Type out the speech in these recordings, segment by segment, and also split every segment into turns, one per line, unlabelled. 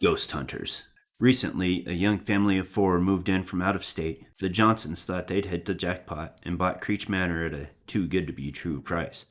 Ghost Hunters. Recently, a young family of 4 moved in from out of state. The Johnsons thought they'd hit the jackpot and bought Creech Manor at a too-good-to-be-true price.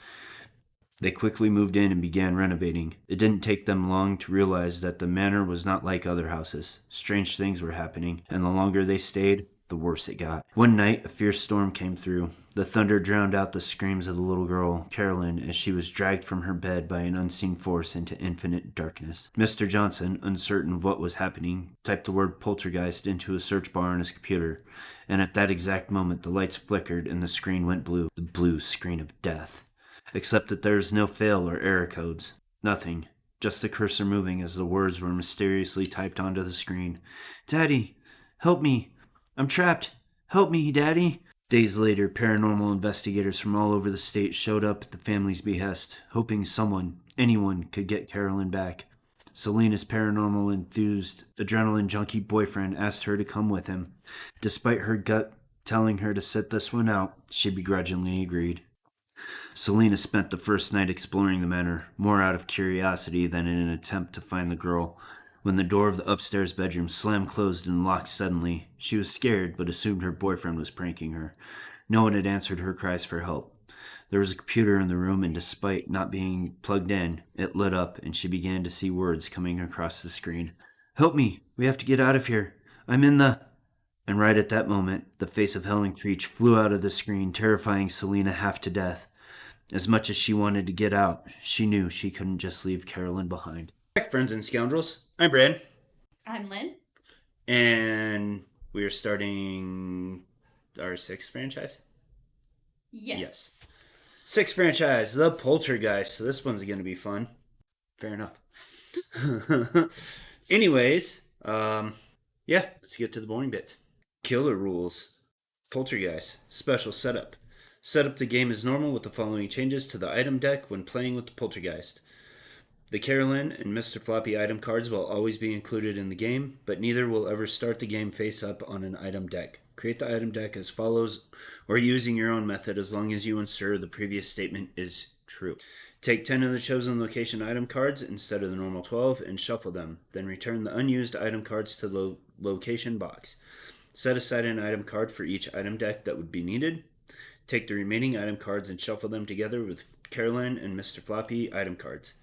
They quickly moved in and began renovating. It didn't take them long to realize that the manor was not like other houses. Strange things were happening, and the longer they stayed, the worse it got. One night, a fierce storm came through. The thunder drowned out the screams of the little girl, Carolyn, as she was dragged from her bed by an unseen force into infinite darkness. Mr. Johnson, uncertain of what was happening, typed the word poltergeist into a search bar on his computer, and at that exact moment the lights flickered and the screen went blue. The blue screen of death. Except that there was no fail or error codes. Nothing. Just the cursor moving as the words were mysteriously typed onto the screen. "Daddy, help me. I'm trapped. Help me, Daddy." Days later, paranormal investigators from all over the state showed up at the family's behest, hoping anyone, could get Carolyn back. Selena's paranormal enthused, adrenaline junkie boyfriend asked her to come with him. Despite her gut telling her to sit this one out, she begrudgingly agreed. Selena spent the first night exploring the manor, more out of curiosity than in an attempt to find the girl. When the door of the upstairs bedroom slammed closed and locked suddenly, she was scared but assumed her boyfriend was pranking her. No one had answered her cries for help. There was a computer in the room, and despite not being plugged in, it lit up and she began to see words coming across the screen. "Help me! We have to get out of here! I'm in the..." And right at that moment, the face of Helen Creech flew out of the screen, terrifying Selena half to death. As much as she wanted to get out, she knew she couldn't just leave Carolyn behind. Back, friends and scoundrels. I'm Brad.
I'm Lynn.
And we are starting our 6th franchise?
Yes.
6th franchise, The Poltergeist. So this one's going to be fun. Fair enough. Anyways, let's get to the boring bits. Killer rules. Poltergeist. Special setup. Set up the game as normal with the following changes to the item deck when playing with the Poltergeist. The Carolyn and Mr. Floppy item cards will always be included in the game, but neither will ever start the game face up on an item deck. Create the item deck as follows, or using your own method as long as you ensure the previous statement is true. Take 10 of the chosen location item cards instead of the normal 12 and shuffle them. Then return the unused item cards to the location box. Set aside an item card for each item deck that would be needed. Take the remaining item cards and shuffle them together with Carolyn and Mr. Floppy item cards.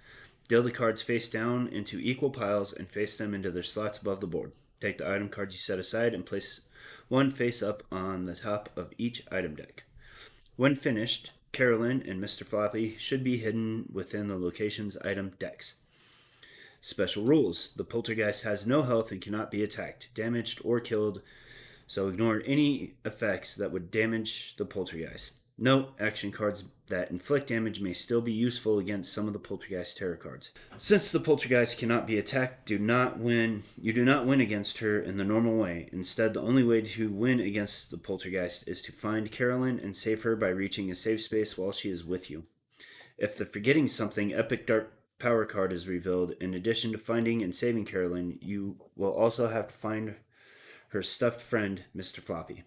Deal the cards face down into equal piles and face them into their slots above the board. Take the item cards you set aside and place one face up on the top of each item deck. When finished, Carolyn and Mr. Floppy should be hidden within the location's item decks. Special rules. The Poltergeist has no health and cannot be attacked, damaged, or killed, so ignore any effects that would damage the Poltergeist. Note, action cards that inflict damage may still be useful against some of the Poltergeist tarot cards. Since the Poltergeist cannot be attacked, you do not win against her in the normal way. Instead, the only way to win against the Poltergeist is to find Carolyn and save her by reaching a safe space while she is with you. If the Forgetting Something Epic Dark Power card is revealed, in addition to finding and saving Carolyn, you will also have to find her stuffed friend, Mr. Floppy.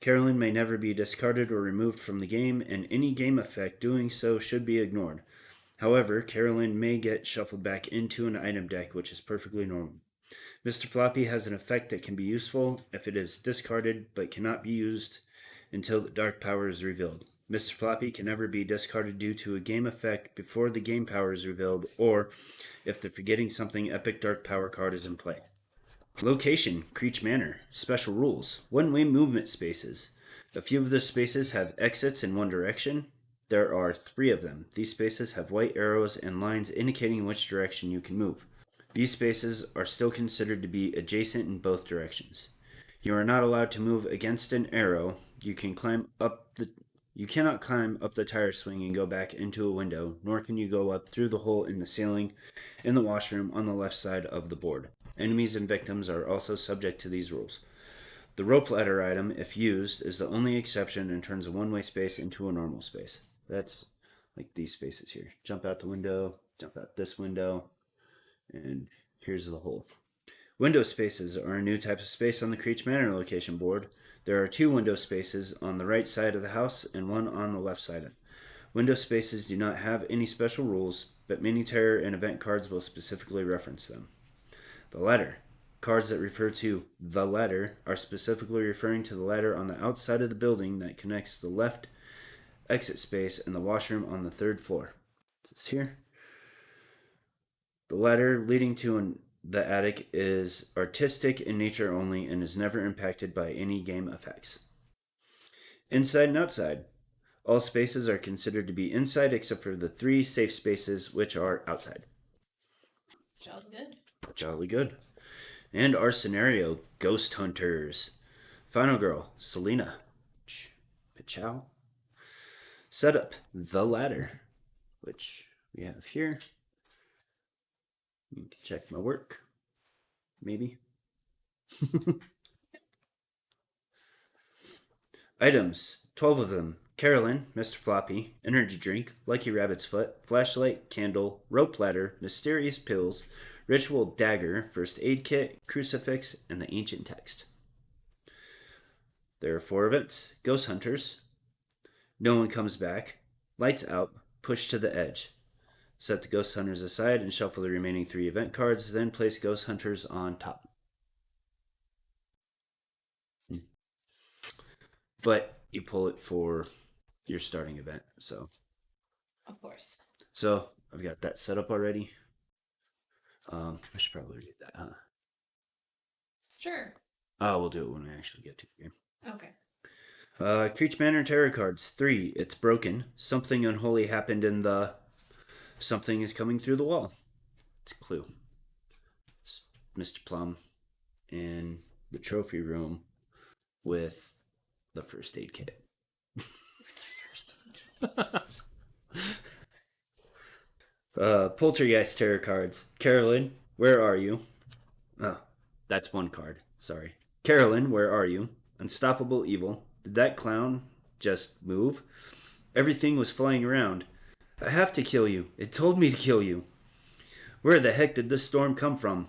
Carolyn may never be discarded or removed from the game, and any game effect doing so should be ignored. However, Carolyn may get shuffled back into an item deck, which is perfectly normal. Mr. Floppy has an effect that can be useful if it is discarded, but cannot be used until the dark power is revealed. Mr. Floppy can never be discarded due to a game effect before the game power is revealed, or if the Forgetting Something Epic Dark Power card is in play. Location, Creech Manor. Special rules. One-way movement spaces. A few of the spaces have exits in one direction. There are 3 of them. These spaces have white arrows and lines indicating which direction you can move. These spaces are still considered to be adjacent in both directions. You are not allowed to move against an arrow. You cannot climb up the tire swing and go back into a window, nor can you go up through the hole in the ceiling in the washroom on the left side of the board. Enemies and victims are also subject to these rules. The rope ladder item, if used, is the only exception and turns a one-way space into a normal space. That's like these spaces here. Jump out the window, jump out this window, and here's the hole. Window spaces are a new type of space on the Creech Manor location board. There are 2 window spaces on the right side of the house and 1 on the left side. Window spaces do not have any special rules, but many terror and event cards will specifically reference them. The ladder. Cards that refer to the ladder are specifically referring to the ladder on the outside of the building that connects the left exit space and the washroom on the third floor. This is here. The ladder leading to the attic is artistic in nature only and is never impacted by any game effects. Inside and outside. All spaces are considered to be inside except for the 3 safe spaces, which are outside.
Jolly good.
Jolly good. And our scenario, Ghost Hunters. Final girl, Selena. Pachow. Setup, the ladder, which we have here. Need to check my work. Maybe. Items, 12 of them. Carolyn, Mr. Floppy, energy drink, Lucky Rabbit's foot, flashlight, candle, rope ladder, mysterious pills, ritual dagger, first aid kit, crucifix, and the ancient text. There are 4 events. Ghost Hunters. No one comes back. Lights out. Push to the edge. Set the Ghost Hunters aside and shuffle the remaining 3 event cards, then place Ghost Hunters on top. But you pull it for your starting event, so.
Of course.
So, I've got that set up already. I should probably read that, huh?
Sure.
We'll do it when we actually get to the game.
Okay.
Creech Manor Tarot cards. 3. It's broken. Something unholy happened in the... Something is coming through the wall. It's a clue. It's Mr. Plum in the trophy room with the first aid kit. Poltergeist Tarot cards. Carolyn, where are you? Oh, that's one card. Sorry. Carolyn, where are you? Unstoppable evil. Did that clown just move? Everything was flying around. I have to kill you. It told me to kill you. Where the heck did this storm come from?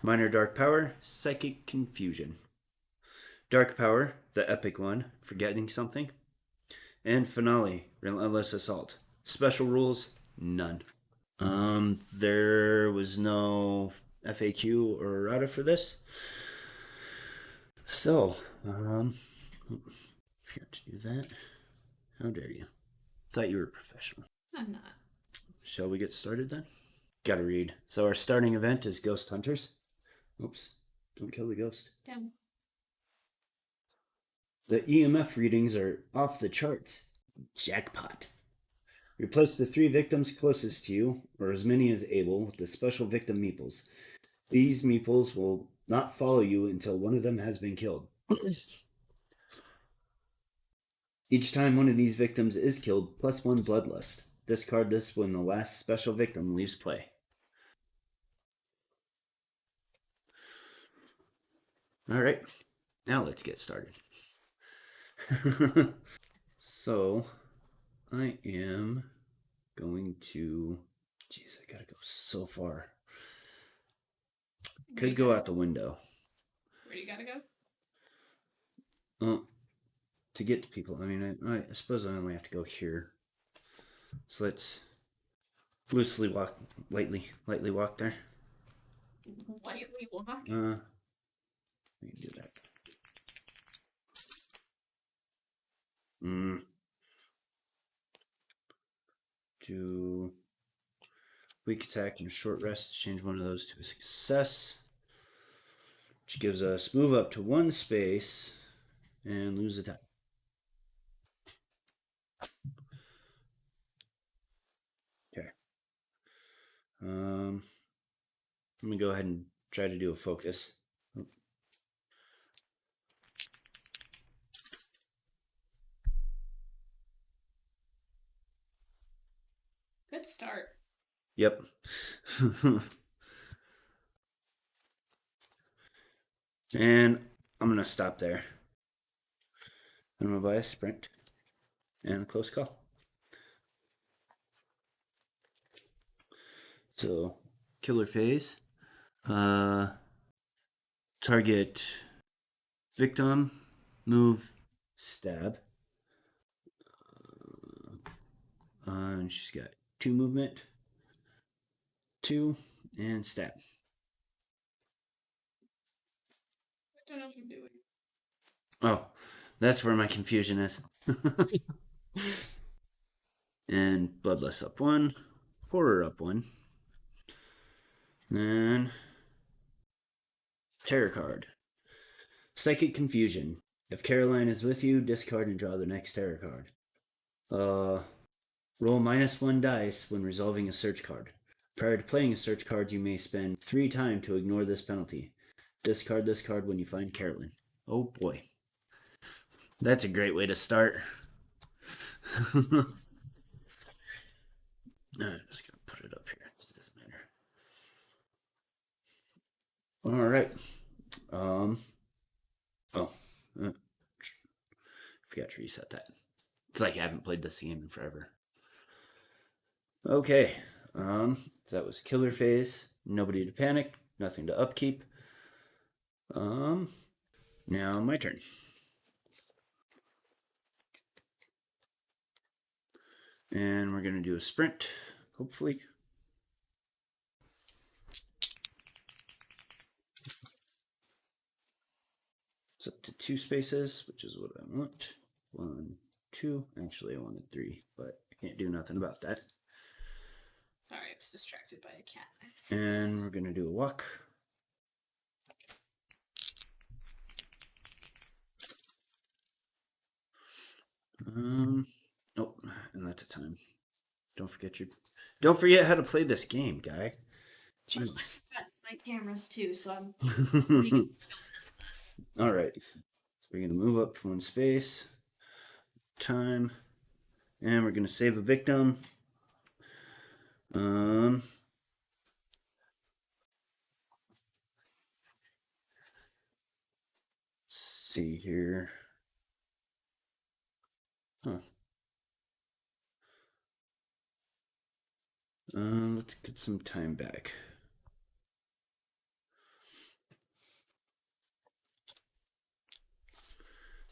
Minor dark power, psychic confusion. Dark power, the epic one, forgetting something. And finale, relentless assault. Special rules, none. There was no FAQ or errata for this. So, forgot to do that. How dare you? Thought you were a professional.
I'm not.
Shall we get started then? Gotta read. So our starting event is Ghost Hunters. Oops, don't kill the ghost.
Down.
The EMF readings are off the charts. Jackpot. Replace the 3 victims closest to you, or as many as able, with the special victim meeples. These meeples will not follow you until one of them has been killed. Each time one of these victims is killed, +1 bloodlust. Discard this when the last special victim leaves play. Alright, now let's get started. So, I am going to... Jeez, I gotta go so far. Could go out the window.
Where do you gotta go?
To get to people. I mean, I suppose I only have to go here. So let's loosely walk, lightly walk there.
Lightly walk?
We can do that. Do weak attack and short rest. Change one of those to a success. Which gives us move up to 1 space and lose attack. Okay. Let me go ahead and try to do a focus.
Good start.
Yep. And I'm going to stop there. I'm going to buy a sprint and a close call. So, killer phase. Target victim, move, stab. And she's got 2 movement, 2, and stab.
Don't know what I'm doing.
Oh, that's where my confusion is. And Bloodlust up 1. Horror up 1. Then Terror card. Psychic Confusion. If Caroline is with you, discard and draw the next Terror card. Roll -1 dice when resolving a search card. Prior to playing a search card, you may spend 3 time to ignore this penalty. Discard this card when you find Carolyn. Oh boy. That's a great way to start. I'm just gonna put it up here. It doesn't matter. All right. Forgot to reset that. It's like I haven't played this game in forever. Okay. So that was Killer Phase. Nobody to panic. Nothing to upkeep. Now my turn. And we're gonna do a sprint, hopefully. It's up to 2 spaces, which is what I want. 1, 2. Actually, I wanted 3, but I can't do nothing about that.
Sorry, I was distracted by a cat.
And we're gonna do a walk. Nope, and that's a time. Don't forget how to play this game, guy. Jeez.
I forgot my cameras too, so I'm
All right. So we're gonna move up to 1 space. Time. And we're gonna save a victim. Let's see here. Huh. Let's get some time back.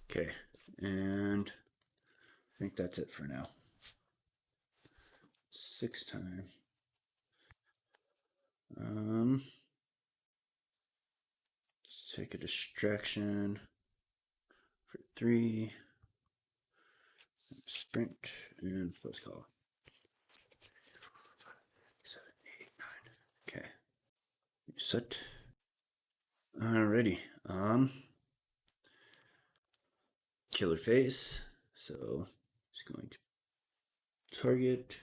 Okay, and I think that's it for now. 6 time. Let's take a distraction for 3. Sprint and close call. 7, 8, 9. Okay. Set. Alrighty. Killer Face. So it's going to target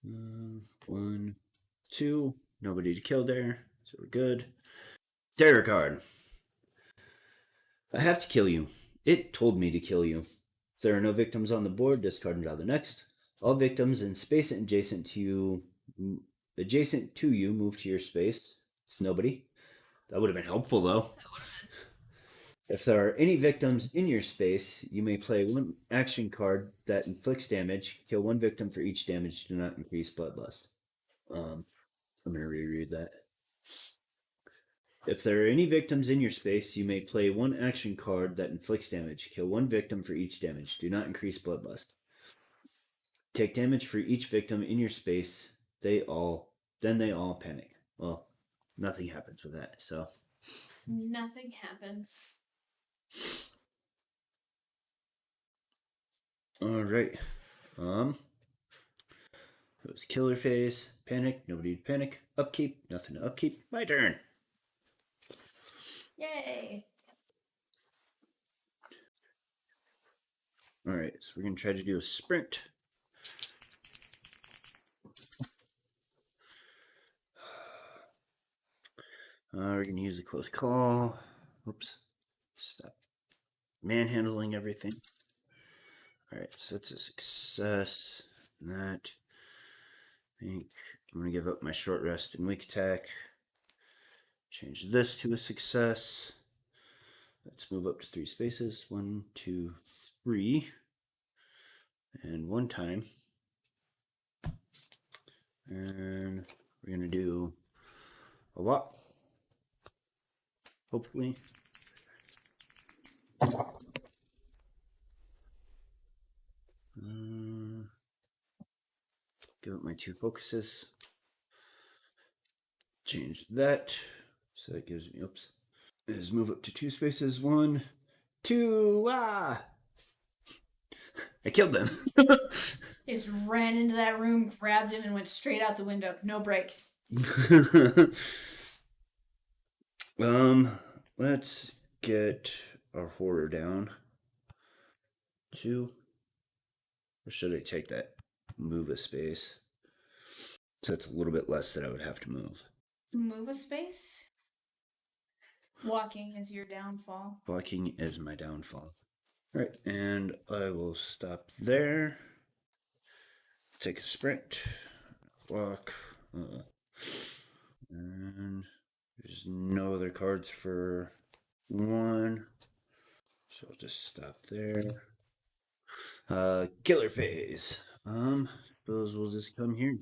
1, 2. Nobody to kill there, so we're good. Terror card. I have to kill you. It told me to kill you. If there are no victims on the board, discard and draw the next. All victims in space adjacent to you move to your space. It's nobody. That would have been helpful though. If there are any victims in your space, you may play 1 action card that inflicts damage. Kill 1 victim for each damage. Do not increase bloodlust. I'm going to reread that. If there are any victims in your space, you may play 1 action card that inflicts damage. Kill 1 victim for each damage. Do not increase bloodlust. Take damage for each victim in your space. Then they all panic. Well, nothing happens with that, so.
Nothing happens.
Alright. It was Killer Phase. Panic. Nobody to panic. Upkeep. Nothing to upkeep. My turn.
Yay!
Alright, so we're going to try to do a sprint. We're going to use a close call. Oops. Stop manhandling everything. Alright, so that's a success. That. I think I'm going to give up my short rest and weak attack. Change this to a success. Let's move up to 3 spaces. 1, 2, 3. And 1 time. And we're going to do a walk. Hopefully. Give up my 2 focuses. Change that. So that gives me, oops. is move up to 2 spaces. 1, 2, I killed them.
He just ran into that room, grabbed him, and went straight out the window. No break.
Let's get our horror down. 2. Or should I take that? Move a space. So that's a little bit less that I would have to move.
Move a space? Walking is your downfall.
Walking is my downfall. All right, and I will stop there. Take a sprint. Walk. And there's no other cards for 1. So I'll just stop there. Killer phase. Suppose we'll just come here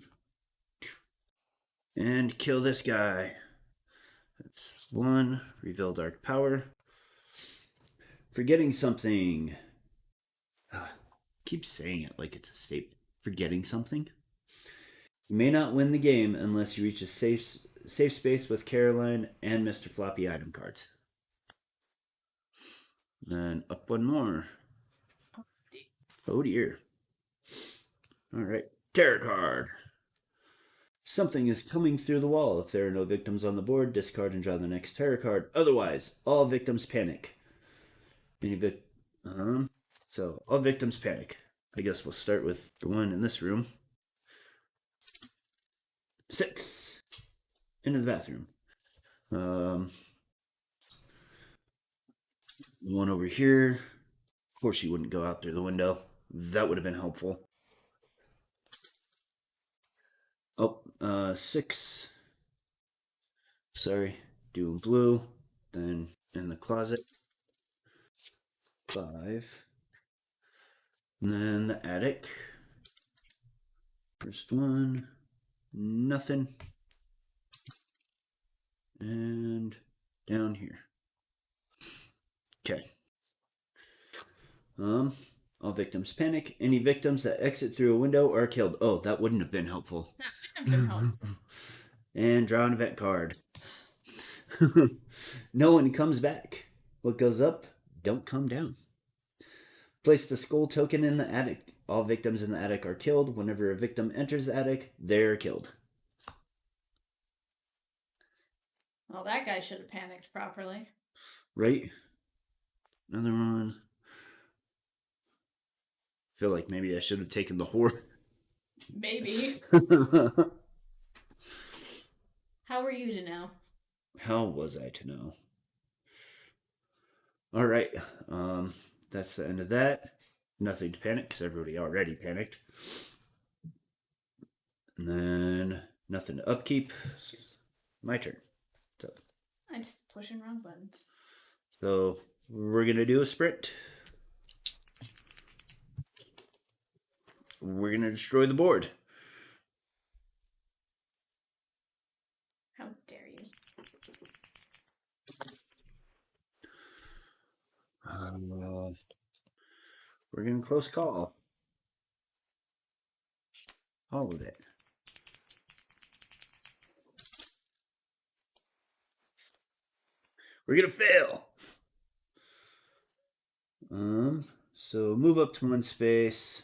and kill this guy. That's 1. Reveal dark power. Forgetting something. Keep saying it like it's a statement. Forgetting something. You may not win the game unless you reach a safe space with Carolyn and Mr. Floppy item cards. Then up 1 more. Oh dear. Alright. Terror card. Something is coming through the wall. If there are no victims on the board, discard and draw the next terror card. Otherwise, all victims panic. So all victims panic. I guess we'll start with the one in this room. 6. Into the bathroom. One over here. Of course, you wouldn't go out through the window. That would have been helpful. Oh, 6. Sorry, doing blue. Then in the closet. 5. And then the attic. First one. Nothing. And down here. Okay. All victims panic. Any victims that exit through a window are killed. Oh, that wouldn't have been helpful.
That wouldn't have been helpful.
And draw an event card. No one comes back. What goes up, don't come down. Place the skull token in the attic. All victims in the attic are killed. Whenever a victim enters the attic, they're killed.
Well, that guy should have panicked properly.
Right? Another one. Feel like maybe I should have taken the horror.
Maybe. How were you to know?
How was I to know? All right. That's the end of that. Nothing to panic because everybody already panicked. And then nothing to upkeep. My turn. So,
I'm just pushing wrong buttons.
So we're going to do a sprint. We're going to destroy the board.
How dare you?
We're getting close call. All of it. We're gonna fail. So move up to 1 space.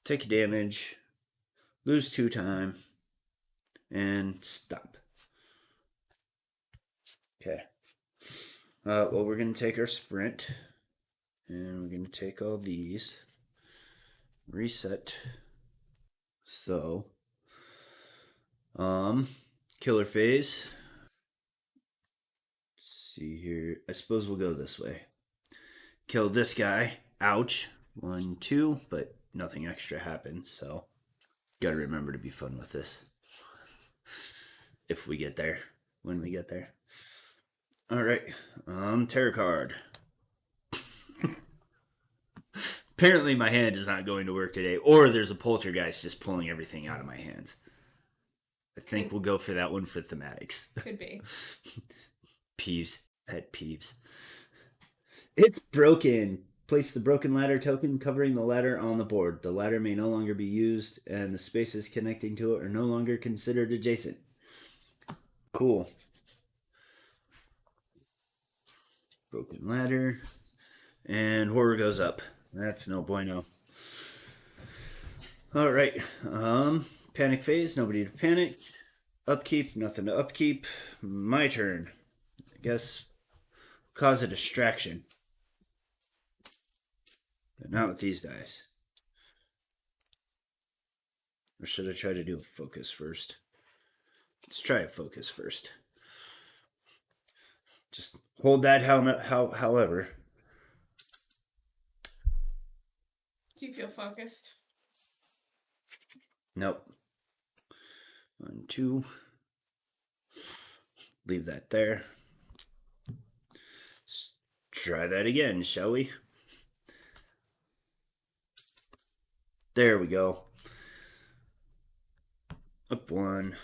Take damage. Lose 2 time. And stop. Okay. Well, we're gonna take our sprint. And we're going to take all these, reset. So, killer phase. Let's see here. I suppose we'll go this way. Kill this guy. Ouch. 1, 2, but nothing extra happens, so gotta remember to be fun with this. If we get there. When we get there. Alright. Terror card. Apparently my hand is not going to work today, or there's a poltergeist just pulling everything out of my hands. I think we'll go for that one for thematics.
Could be.
Peeves. Pet peeves. It's broken. Place the broken ladder token covering the ladder on the board. The ladder may no longer be used, and the spaces connecting to it are no longer considered adjacent. Cool. Broken ladder. And horror goes up. That's no bueno. Alright. Panic phase, nobody to panic. Upkeep, nothing to upkeep. My turn. I guess cause a distraction. But not with these dice. Or should I try to do a focus first? Let's try a focus first. Just hold that however.
Do you feel focused?
Nope. 1, 2. Leave that there. Let's try that again, shall we? There we go. Up 1.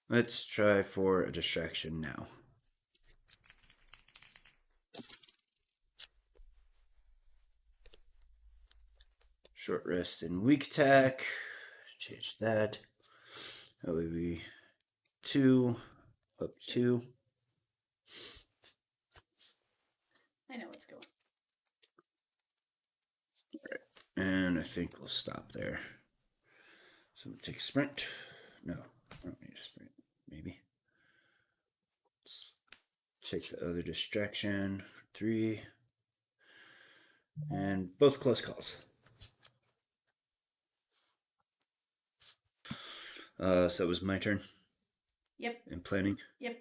Let's try for a distraction now. Short rest and weak attack. Change that. That would be 2. Up 2.
I know what's going.
Alright. And I think we'll stop there. So we'll take a sprint. No, I don't need a sprint. Maybe. Let's take the other distraction. 3. And both close calls. So it was my turn.
Yep.
And planning.
Yep.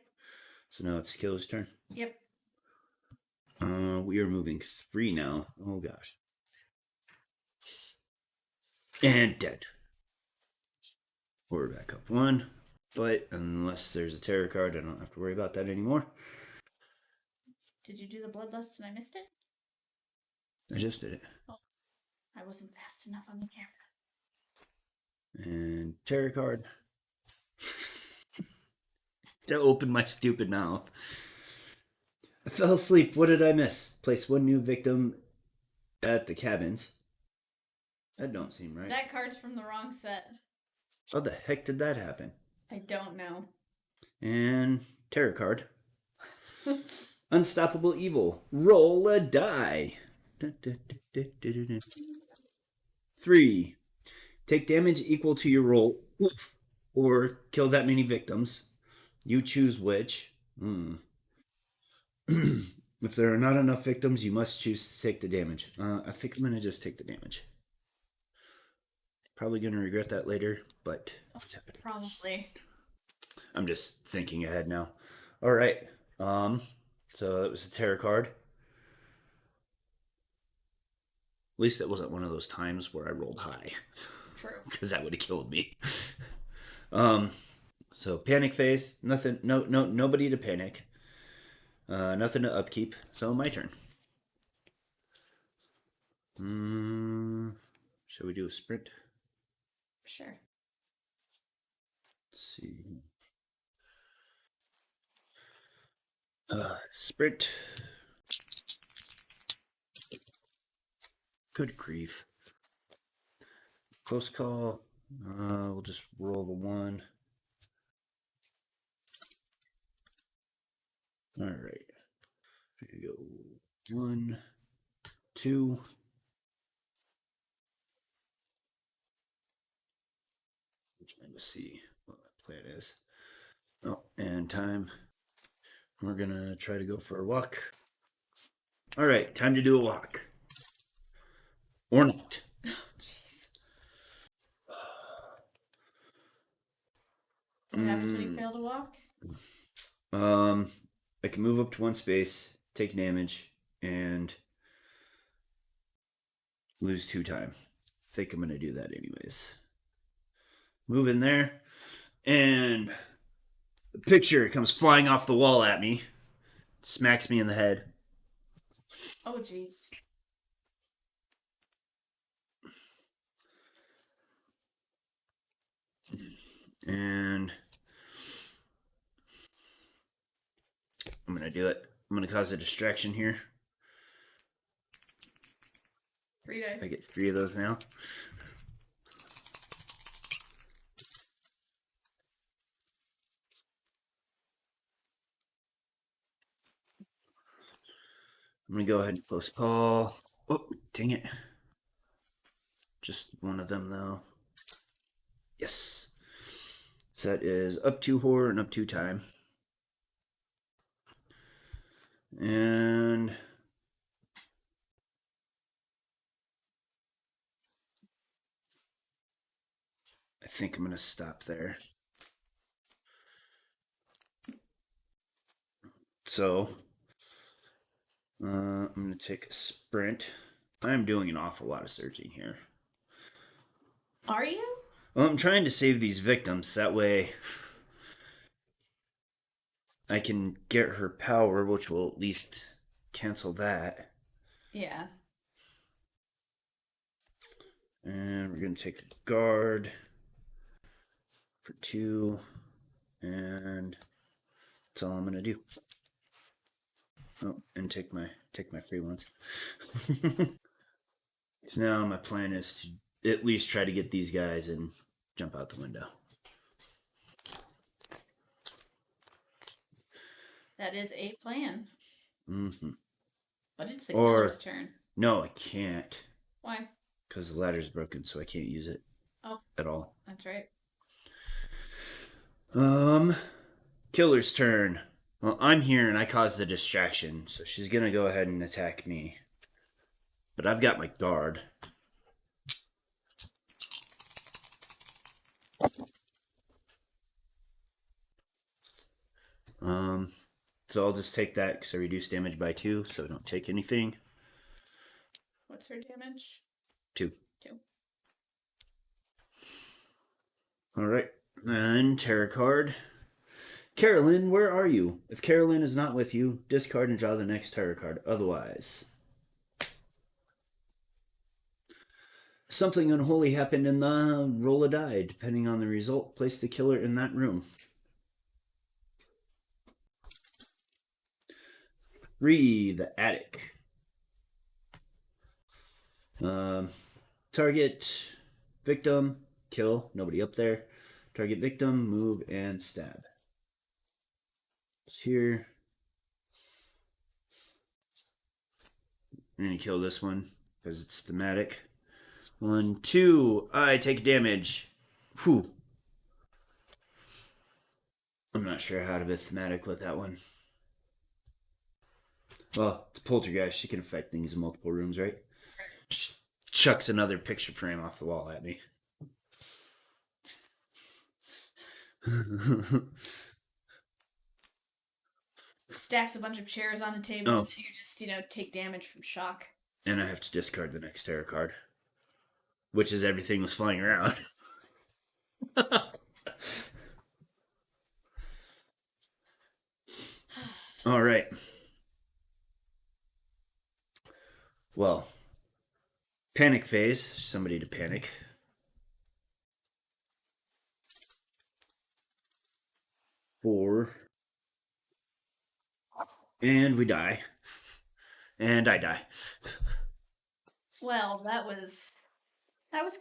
So now it's Killer's turn.
Yep.
We are moving 3 now. Oh gosh. And dead. We're back up 1. But unless there's a terror card, I don't have to worry about that anymore.
Did you do the bloodlust and I missed it?
I just did it.
Oh, I wasn't fast enough on the camera.
And terror card. To open my stupid mouth. I fell asleep. What did I miss? Place 1 new victim at the cabins. That don't seem right.
That card's from the wrong set.
How the heck did that happen?
I don't know.
And terror card. Unstoppable evil. Roll a die. 3. Take damage equal to your roll, or kill that many victims. You choose which. If there are not enough victims, you must choose to take the damage. I think I'm going to just take the damage. Probably going to regret that later, but it's happening.
Probably.
I'm just thinking ahead now. All right. So that was a terror card. At least it wasn't one of those times where I rolled high.
True.
Because that would have killed me. So panic phase. Nothing. Nobody to panic. Nothing to upkeep. So my turn. Shall we do a sprint?
Sure.
Let's see. Sprint. Good grief. Close call. We'll just roll the 1. All right. Here you go. 1, 2. Let's see what my plan is. Oh, and time. We're gonna try to go for a walk. All right, time to do a walk. Or not.
Oh, jeez. What happens when you fail to walk?
I can move up to 1 space, take damage, and lose 2 time. I think I'm gonna do that anyways. Move in there, and the picture comes flying off the wall at me. Smacks me in the head.
Oh, jeez.
And I'm going to do it. I'm going to cause a distraction here.
3 dice.
I get 3 of those now. I'm going to go ahead and close call. Oh, dang it. Just one of them, though. Yes. Set is up to horror and up to time. And I think I'm going to stop there. So I'm going to take a sprint. I'm doing an awful lot of searching here.
Are you?
Well, I'm trying to save these victims. That way I can get her power, which will at least cancel that.
Yeah.
And we're going to take a guard for 2. And that's all I'm going to do. Oh, and take my free ones. So now my plan is to at least try to get these guys and jump out the window.
That is a plan.
Mm-hmm.
But it's the killer's turn.
No, I can't.
Why?
Because the ladder's broken, so I can't use it.
Oh.
At all.
That's right.
Killer's turn. Well, I'm here and I caused the distraction, so she's gonna go ahead and attack me. But I've got my guard. So I'll just take that because I reduce damage by 2, so I don't take anything.
What's her damage?
2.
2.
Alright. And tarot card. Carolyn, where are you? If Carolyn is not with you, discard and draw the next tarot card. Otherwise. Something unholy happened in the roll a die. Depending on the result, place the killer in that room. 3, the attic. Target, victim, kill, nobody up there. Target victim, move, and stab. It's here. I'm gonna kill this one because it's thematic. 1, 2, I take damage. Whew. I'm not sure how to be thematic with that one. Well, it's Poltergeist. She can affect things in multiple rooms, right? Chucks another picture frame off the wall at me.
Stacks a bunch of chairs on the table, and you just, take damage from shock.
And I have to discard the next tarot card, which is everything was flying around. All right. Well, panic phase. Somebody to panic. 4. And we die. And I die.
Well, that was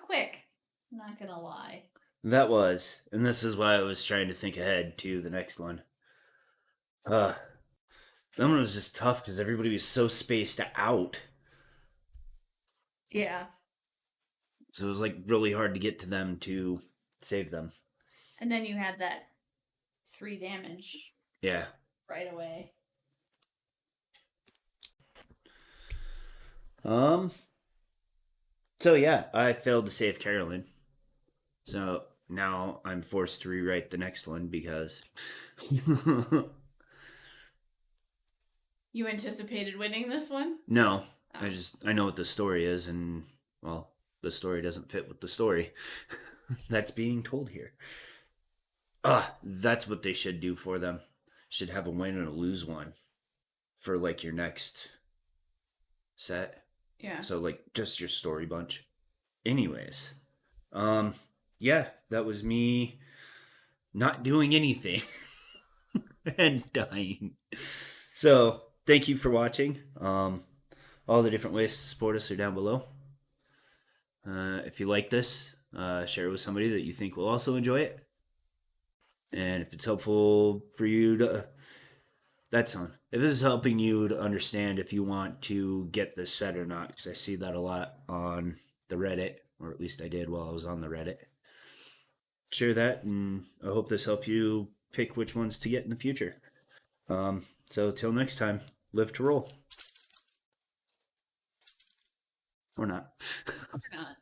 quick. I'm not gonna lie.
That was. And this is why I was trying to think ahead to the next one. That one was just tough because everybody was so spaced out.
Yeah.
So it was like really hard to get to them to save them.
And then you had that 3 damage.
Yeah.
Right away.
So yeah, I failed to save Carolyn. So now I'm forced to rewrite the next one because
You anticipated winning this one?
No. Oh. I know what the story is, and well, the story doesn't fit with the story that's being told here. That's what they should do for them. Should have a win and a lose one for like your next set.
Yeah.
So like just your story bunch. Anyways, yeah, that was me not doing anything and dying. So thank you for watching. All the different ways to support us are down below. If you like this, share it with somebody that you think will also enjoy it. And if it's helpful for you to That's on. If this is helping you to understand if you want to get this set or not, because I see that a lot on the Reddit, or at least I did while I was on the Reddit. Share that, and I hope this helped you pick which ones to get in the future. So till next time, live to roll. Or not.
Or not.